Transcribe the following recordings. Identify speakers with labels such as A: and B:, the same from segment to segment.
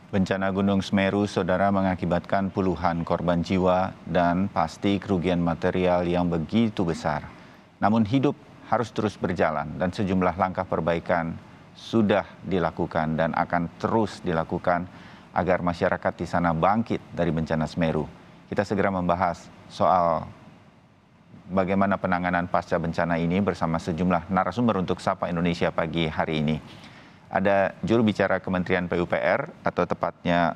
A: Bencana Gunung Semeru, saudara, mengakibatkan puluhan korban jiwa dan pasti kerugian material yang begitu besar. Namun hidup harus terus berjalan dan sejumlah langkah perbaikan sudah dilakukan dan akan terus dilakukan agar masyarakat di sana bangkit dari bencana Semeru. Kita segera membahas soal bagaimana penanganan pasca bencana ini bersama sejumlah narasumber untuk Sapa Indonesia pagi hari ini. Ada juru bicara Kementerian PUPR atau tepatnya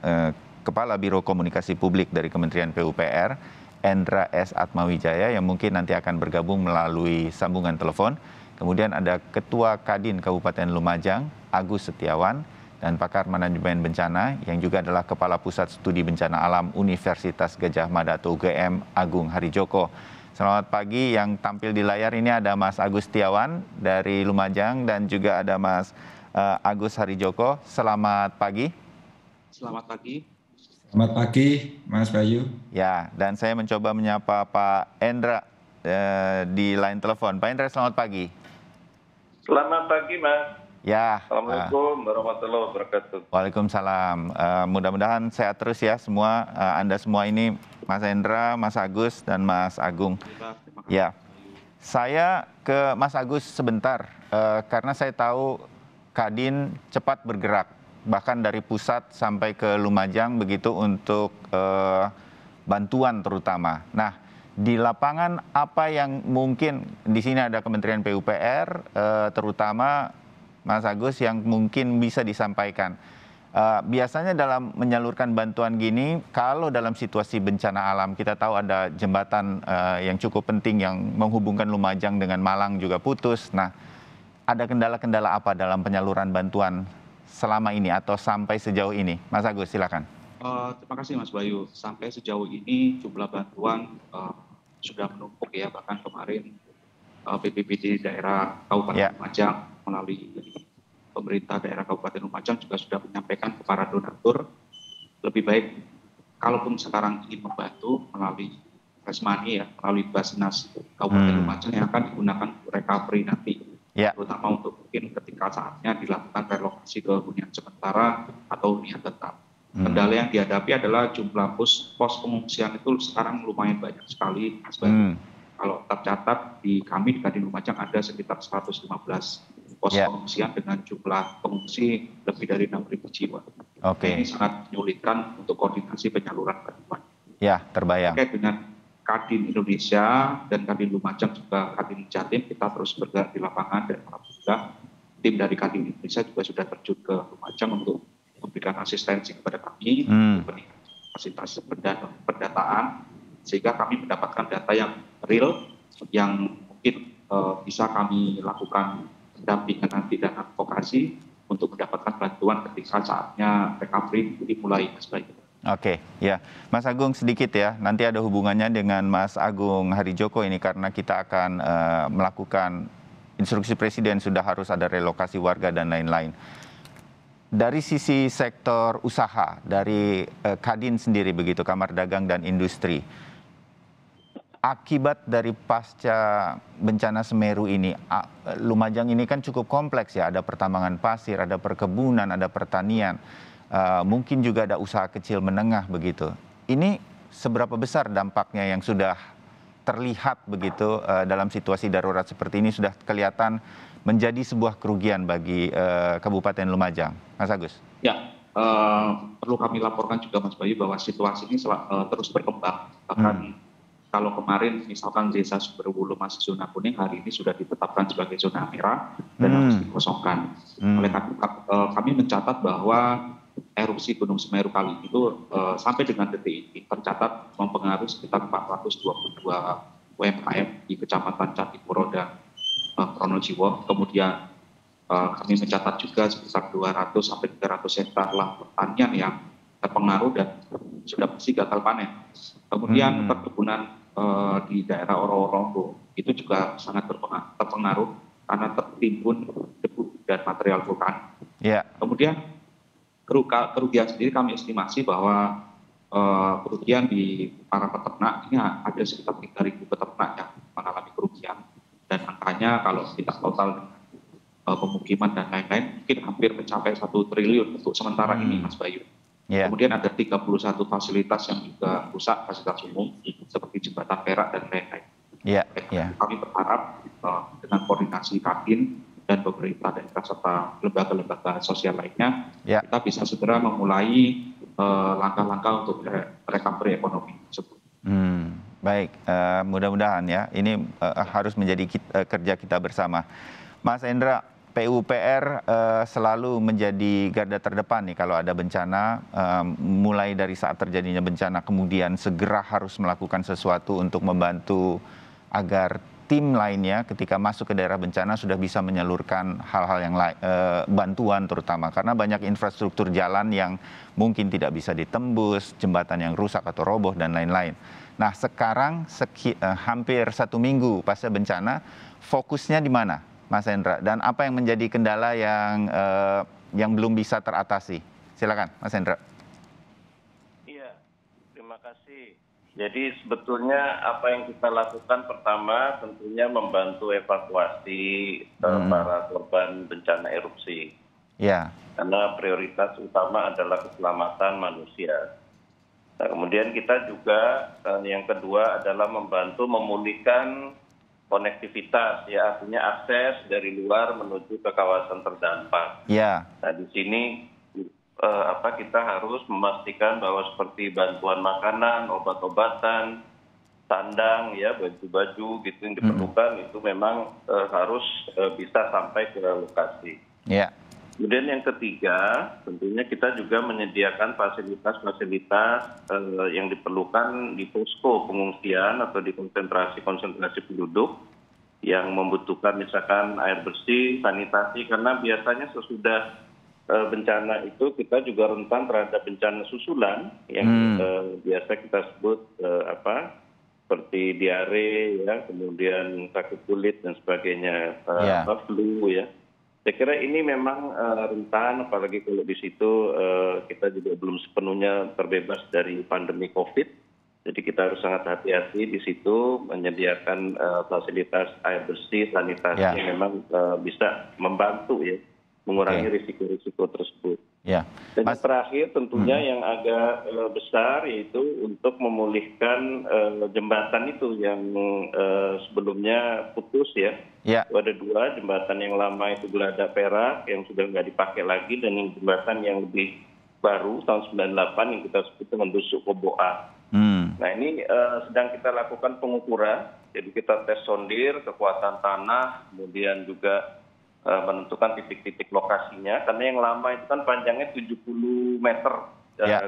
A: Kepala Biro Komunikasi Publik dari Kementerian PUPR, Endra S. Atmawijaya, yang mungkin nanti akan bergabung melalui sambungan telepon. Kemudian ada Ketua Kadin Kabupaten Lumajang, Agus Setiawan, dan pakar manajemen bencana yang juga adalah Kepala Pusat Studi Bencana Alam Universitas Gadjah Mada atau UGM, Agung Harijoko. Selamat pagi, yang tampil di layar ini ada Mas Agus Setiawan dari Lumajang dan juga ada Mas Agus Harijoko. Selamat pagi.
B: Selamat pagi.
C: Selamat pagi, Mas Bayu.
A: Ya, dan saya mencoba menyapa Pak Endra di line telepon. Pak Endra, selamat pagi.
B: Selamat pagi, Mas.
A: Ya.
B: Assalamualaikum warahmatullahi wabarakatuh.
A: Waalaikumsalam. Mudah-mudahan sehat terus ya semua. Anda semua ini, Mas Endra, Mas Agus, dan Mas Agung. Ya, saya ke Mas Agus sebentar karena saya tahu Kadin cepat bergerak, bahkan dari pusat sampai ke Lumajang begitu untuk bantuan terutama. Nah, di lapangan apa yang mungkin, di sini ada Kementerian PUPR terutama Mas Agus yang mungkin bisa disampaikan. Biasanya dalam menyalurkan bantuan gini, kalau dalam situasi bencana alam, kita tahu ada jembatan yang cukup penting yang menghubungkan Lumajang dengan Malang juga putus. Nah, ada kendala-kendala apa dalam penyaluran bantuan selama ini atau sampai sejauh ini? Mas Agus, silakan.
B: Terima kasih, Mas Bayu. Sampai sejauh ini jumlah bantuan sudah menumpuk ya, bahkan kemarin BPBD daerah Kabupaten Lumajang melalui pemerintah daerah Kabupaten Lumajang juga sudah menyampaikan ke para donatur, lebih baik kalaupun sekarang ingin membantu melalui cash money ya, melalui Basnas Kabupaten Lumajang yang akan digunakan untuk recovery nanti. Terutama untuk mungkin ketika saatnya dilakukan relokasi ke hunian sementara atau hunian tetap. Kendala yang dihadapi adalah jumlah pos pengungsian itu sekarang lumayan banyak sekali, Mas Bayu. Kalau tercatat di kami di Kadin Lumajang ada sekitar 115 pos pengungsian dengan jumlah pengungsi lebih dari 6.000 jiwa. Ini sangat menyulitkan untuk koordinasi penyaluran bantuan.
A: Ya, terbayang.
B: Terkait dengan Kadin Indonesia dan Kadin Lumajang juga Kadin Jatim, kita terus bergerak di lapangan dan alhamdulillah tim dari Kadin Indonesia juga sudah terjun ke Lumajang untuk memberikan asistensi kepada kami, memberikan kapasitas pendataan, sehingga kami mendapatkan data yang real, yang mungkin bisa kami lakukan pendampingan nanti dan advokasi untuk mendapatkan bantuan ketika saatnya recovery dimulai, Mas Bayu.
A: Oke, ya. Mas Agung sedikit ya, nanti ada hubungannya dengan Mas Agung Harijoko ini karena kita akan melakukan instruksi Presiden sudah harus ada relokasi warga dan lain-lain. Dari sisi sektor usaha, dari Kadin sendiri begitu, Kamar Dagang dan Industri, akibat dari pasca bencana Semeru ini, Lumajang ini kan cukup kompleks ya, ada pertambangan pasir, ada perkebunan, ada pertanian. Mungkin juga ada usaha kecil menengah begitu. Ini seberapa besar dampaknya yang sudah terlihat begitu dalam situasi darurat seperti ini, sudah kelihatan menjadi sebuah kerugian bagi Kabupaten Lumajang, Mas Agus?
B: Ya, perlu kami laporkan juga, Mas Bayu, bahwa situasi ini terus berkembang. Bahkan kalau kemarin misalkan desa Sumberwulu masih zona kuning, hari ini sudah ditetapkan sebagai zona merah dan harus dikosongkan. Oleh karena kami mencatat bahwa erupsi Gunung Semeru kali itu sampai dengan detik ini tercatat mempengaruhi sekitar 422 UMKM di Kecamatan Candipuro dan Pronojiwo. Kemudian kami mencatat juga sekitar 200 sampai 300 hektar lahan pertanian yang terpengaruh dan sudah pasti gagal panen. Kemudian perkebunan di daerah Oro-Rombo itu juga sangat terpengaruh karena tertimbun debu dan material vulkanik. Kemudian kerugian sendiri kami estimasi bahwa kerugian di para peternak ini ada sekitar 3.000 peternak yang mengalami kerugian, dan angkanya kalau kita total pemukiman dan lain-lain mungkin hampir mencapai 1 triliun untuk sementara ini, Mas Bayu.
A: Ya.
B: Kemudian ada 31 fasilitas yang juga rusak, fasilitas umum seperti jembatan perak dan lain-lain.
A: Ya.
B: Kami berharap dengan koordinasi Kadin dan pemerintah daerah serta lembaga-lembaga sosial lainnya, kita bisa segera memulai langkah-langkah untuk recovery ekonomi tersebut.
A: Baik, mudah-mudahan ya ini harus menjadi kerja kita bersama. Mas Endra, PUPR selalu menjadi garda terdepan nih kalau ada bencana, mulai dari saat terjadinya bencana kemudian segera harus melakukan sesuatu untuk membantu agar tim lainnya ketika masuk ke daerah bencana sudah bisa menyalurkan hal-hal yang bantuan terutama karena banyak infrastruktur jalan yang mungkin tidak bisa ditembus, jembatan yang rusak atau roboh dan lain-lain. Nah sekarang hampir 1 minggu pasca bencana, fokusnya di mana, Mas Endra? Dan apa yang menjadi kendala yang belum bisa teratasi? Silakan, Mas Endra.
D: Iya, terima kasih. Jadi sebetulnya apa yang kita lakukan pertama tentunya membantu evakuasi para korban bencana erupsi.
A: Ya.
D: Karena prioritas utama adalah keselamatan manusia. Nah, kemudian kita juga yang kedua adalah membantu memulihkan konektivitas, ya artinya akses dari luar menuju ke kawasan terdampak.
A: Ya.
D: Nah di sini kita harus memastikan bahwa seperti bantuan makanan, obat-obatan, sandang, ya baju-baju gitu yang diperlukan itu memang harus bisa sampai ke lokasi.
A: Ya.
D: Kemudian yang ketiga, tentunya kita juga menyediakan fasilitas-fasilitas yang diperlukan di posko pengungsian atau di konsentrasi penduduk yang membutuhkan misalkan air bersih, sanitasi, karena biasanya sesudah bencana itu kita juga rentan terhadap bencana susulan yang biasa kita sebut seperti diare, ya, kemudian sakit kulit dan sebagainya, flu, ya. Saya kira ini memang rentan, apalagi kalau di situ kita juga belum sepenuhnya terbebas dari pandemi COVID. Jadi kita harus sangat hati-hati di situ menyediakan fasilitas air bersih, sanitasi yang memang bisa membantu ya mengurangi risiko-risiko tersebut.
A: Ya.
D: Dan yang terakhir tentunya yang agak besar yaitu untuk memulihkan jembatan itu yang sebelumnya putus ya. Ada 2 jembatan yang lama itu Geladak Perak yang sudah nggak dipakai lagi dan yang jembatan yang lebih baru tahun 98 yang kita sebut dengan Busuk Koboa. Nah ini sedang kita lakukan pengukuran, jadi kita tes sondir kekuatan tanah, kemudian juga menentukan titik-titik lokasinya, karena yang lama itu kan panjangnya 70 meter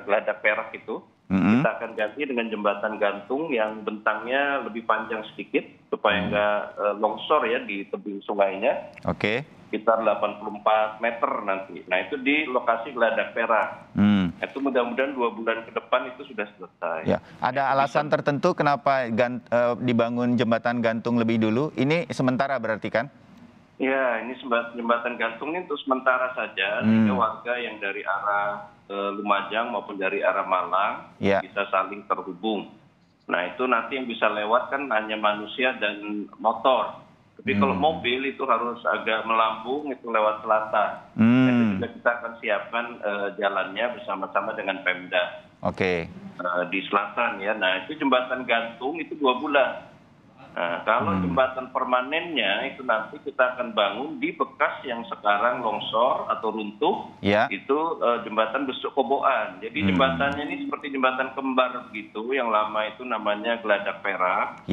D: Geladak Perak itu. Kita akan ganti dengan jembatan gantung yang bentangnya lebih panjang sedikit supaya nggak longsor ya di tebing sungainya. Sekitar 84 meter nanti. Nah itu di lokasi Geladak Perak. Itu mudah-mudahan 2 bulan ke depan itu sudah selesai.
A: Ya. Ada alasan tertentu kenapa dibangun jembatan gantung lebih dulu? Ini sementara berarti kan?
D: Ya, ini jembatan gantung ini untuk sementara saja, sehingga warga yang dari arah Lumajang maupun dari arah Malang bisa saling terhubung. Nah itu nanti yang bisa lewat kan hanya manusia dan motor. Tapi kalau mobil itu harus agak melambung itu lewat selatan. Itu juga kita akan siapkan jalannya bersama-sama dengan Pemda. Di selatan ya. Nah itu jembatan gantung itu 2 bulan. Nah, kalau jembatan permanennya itu nanti kita akan bangun di bekas yang sekarang longsor atau runtuh, itu jembatan Busuk Koboan. Jadi jembatannya ini seperti jembatan kembar begitu, yang lama itu namanya Geladak Perak.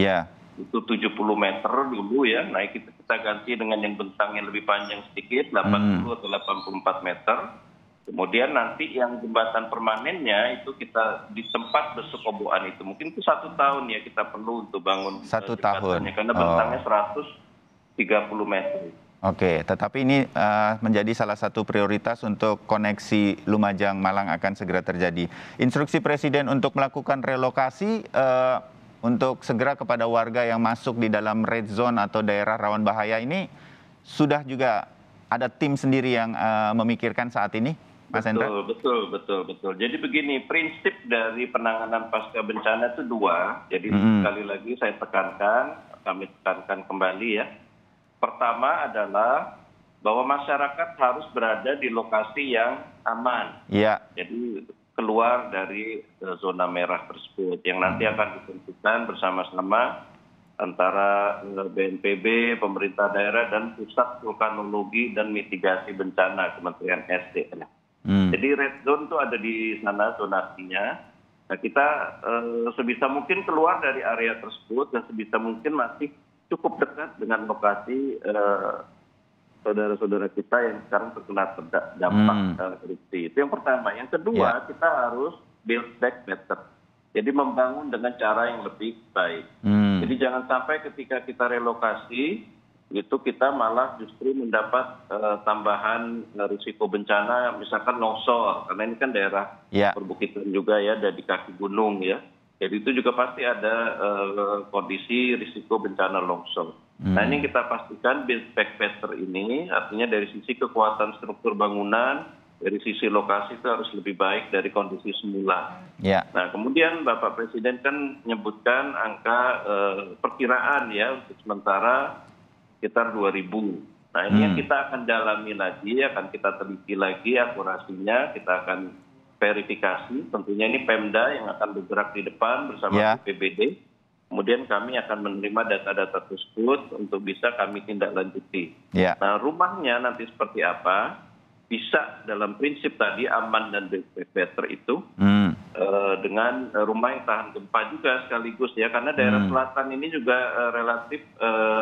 D: Itu 70 meter dulu ya, nah kita ganti dengan yang bentangnya lebih panjang sedikit, 80 atau 84 meter. Kemudian nanti yang jembatan permanennya itu kita di tempat Busuk Koboan itu mungkin itu 1 tahun ya kita perlu untuk bangun
A: 1 tahun
D: karena bentangnya 130 meter.
A: Tetapi ini menjadi salah satu prioritas untuk koneksi Lumajang Malang akan segera terjadi. Instruksi Presiden untuk melakukan relokasi untuk segera kepada warga yang masuk di dalam red zone atau daerah rawan bahaya ini sudah juga ada tim sendiri yang memikirkan saat ini? Mas Endra?
D: Betul. Jadi begini, prinsip dari penanganan pasca bencana itu 2. Jadi sekali lagi kami tekankan kembali ya. Pertama adalah bahwa masyarakat harus berada di lokasi yang aman. Jadi keluar dari zona merah tersebut yang nanti akan ditentukan bersama-sama antara BNPB, pemerintah daerah, dan Pusat Vulkanologi dan Mitigasi Bencana Kementerian SDM. Jadi red zone itu ada di sana zonasinya. Nah, kita sebisa mungkin keluar dari area tersebut dan sebisa mungkin masih cukup dekat dengan lokasi saudara-saudara kita yang sekarang terkena dampak erupsi. Itu yang pertama. Yang kedua, kita harus build back better. Jadi membangun dengan cara yang lebih baik. Jadi jangan sampai ketika kita relokasi, itu kita malah justru mendapat tambahan risiko bencana, misalkan longsor. Karena ini kan daerah perbukitan juga ya, ada di kaki gunung ya. Jadi itu juga pasti ada kondisi risiko bencana longsor. Nah ini kita pastikan build back better ini, artinya dari sisi kekuatan struktur bangunan, dari sisi lokasi itu harus lebih baik dari kondisi semula. Nah kemudian Bapak Presiden kan menyebutkan angka perkiraan ya untuk sementara sekitar 2.000. Nah ini yang kita akan dalami lagi, akan kita teliti lagi akurasinya, kita akan verifikasi. Tentunya ini Pemda yang akan bergerak di depan bersama BPBD. Kemudian kami akan menerima data-data tersebut untuk bisa kami tindak lanjuti. Nah rumahnya nanti seperti apa, bisa dalam prinsip tadi aman dan better itu dengan rumah yang tahan gempa juga sekaligus ya, karena daerah selatan ini juga relatif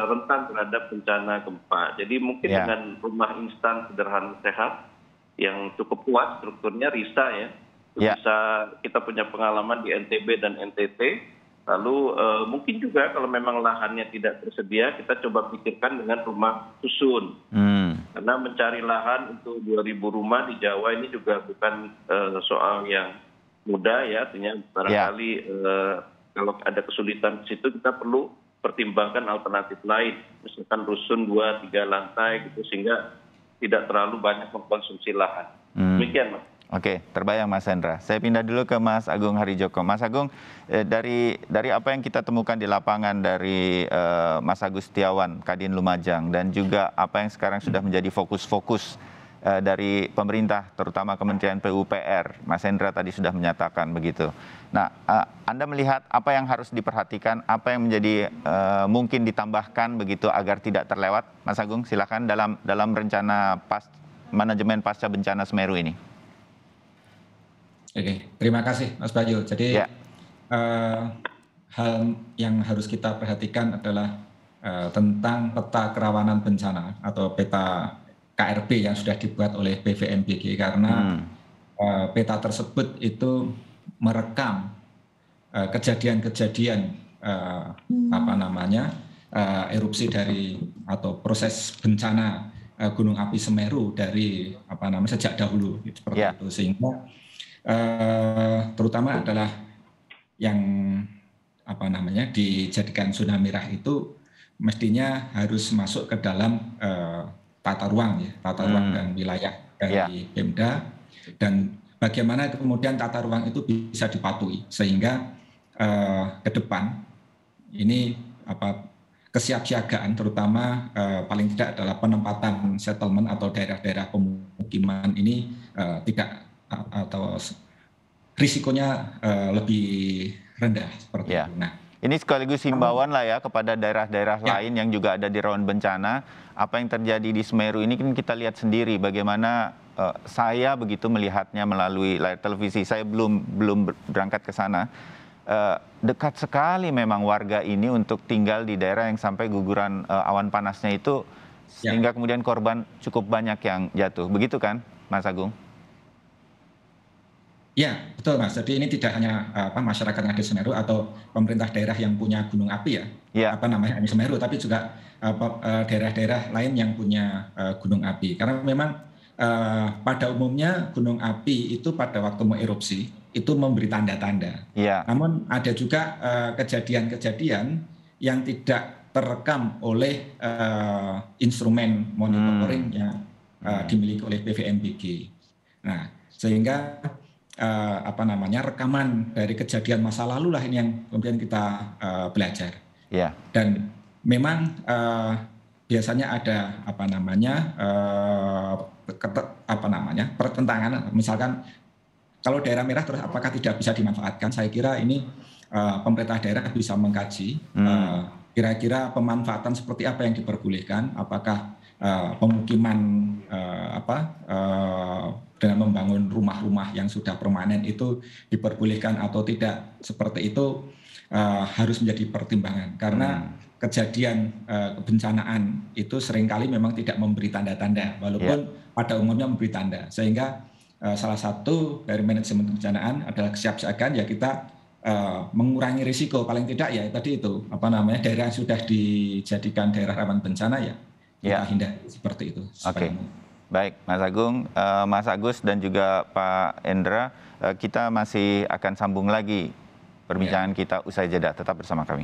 D: rentan terhadap bencana gempa. Jadi mungkin dengan rumah instan sederhana sehat yang cukup kuat strukturnya RISA ya, bisa kita punya pengalaman di NTB dan NTT. Lalu mungkin juga kalau memang lahannya tidak tersedia, kita coba pikirkan dengan rumah susun. Karena mencari lahan untuk 2.000 rumah di Jawa ini juga bukan soal yang mudah ya. Artinya barangkali kalau ada kesulitan di situ kita perlu pertimbangkan alternatif lain. Misalkan rusun 2-3 lantai gitu sehingga tidak terlalu banyak mengkonsumsi lahan. Demikian Mas.
A: Oke, terbayang Mas Hendra. Saya pindah dulu ke Mas Agung Harijoko. Mas Agung, dari apa yang kita temukan di lapangan dari Mas Agus Setiawan, Kadin Lumajang, dan juga apa yang sekarang sudah menjadi fokus-fokus dari pemerintah, terutama Kementerian PUPR, Mas Hendra tadi sudah menyatakan begitu. Nah, Anda melihat apa yang harus diperhatikan, apa yang menjadi mungkin ditambahkan begitu agar tidak terlewat? Mas Agung, silakan dalam rencana manajemen pasca bencana Semeru ini.
C: Oke, terima kasih Mas Bayu. Jadi hal yang harus kita perhatikan adalah tentang peta kerawanan bencana atau peta KRB yang sudah dibuat oleh BVMBG, karena peta tersebut itu merekam kejadian-kejadian erupsi dari atau proses bencana Gunung Api Semeru dari sejak dahulu seperti itu, sehingga terutama adalah yang dijadikan zona merah itu mestinya harus masuk ke dalam tata ruang dan wilayah dari Pemda, dan bagaimana kemudian tata ruang itu bisa dipatuhi sehingga ke depan ini kesiapsiagaan terutama paling tidak adalah penempatan settlement atau daerah-daerah pemukiman ini tidak atau risikonya lebih rendah seperti itu. Nah,
A: ini sekaligus himbauan lah ya kepada daerah-daerah lain yang juga ada di rawan bencana. Apa yang terjadi di Semeru ini kan kita lihat sendiri bagaimana saya begitu melihatnya melalui layar televisi. Saya belum berangkat ke sana. Dekat sekali memang warga ini untuk tinggal di daerah yang sampai guguran awan panasnya itu, sehingga kemudian korban cukup banyak yang jatuh. Begitu kan, Mas Agung?
C: Ya, betul Mas. Jadi ini tidak hanya masyarakat yang ada di Semeru atau pemerintah daerah yang punya gunung api hanya Semeru, tapi juga daerah-daerah lain yang punya gunung api. Karena memang pada umumnya gunung api itu pada waktu mau erupsi itu memberi tanda-tanda. Namun ada juga kejadian-kejadian yang tidak terekam oleh instrumen monitoring yang dimiliki oleh BVMBG. Nah, sehingga rekaman dari kejadian masa lalu lah ini yang kemudian kita belajar. Dan memang biasanya ada pertentangan, misalkan kalau daerah merah terus apakah tidak bisa dimanfaatkan? Saya kira ini pemerintah daerah bisa mengkaji kira-kira pemanfaatan seperti apa yang diperbolehkan, apakah pemukiman dengan membangun rumah-rumah yang sudah permanen itu diperbolehkan atau tidak, seperti itu harus menjadi pertimbangan karena kejadian kebencanaan itu seringkali memang tidak memberi tanda-tanda walaupun pada umumnya memberi tanda, sehingga salah satu dari manajemen kebencanaan adalah kesiapsiagaan, ya kita mengurangi risiko paling tidak ya tadi itu daerah yang sudah dijadikan daerah rawan bencana ya kita hindari seperti itu.
A: Oke. Baik, Mas Agung, Mas Agus dan juga Pak Endra, kita masih akan sambung lagi perbincangan kita usai jeda. Tetap bersama kami.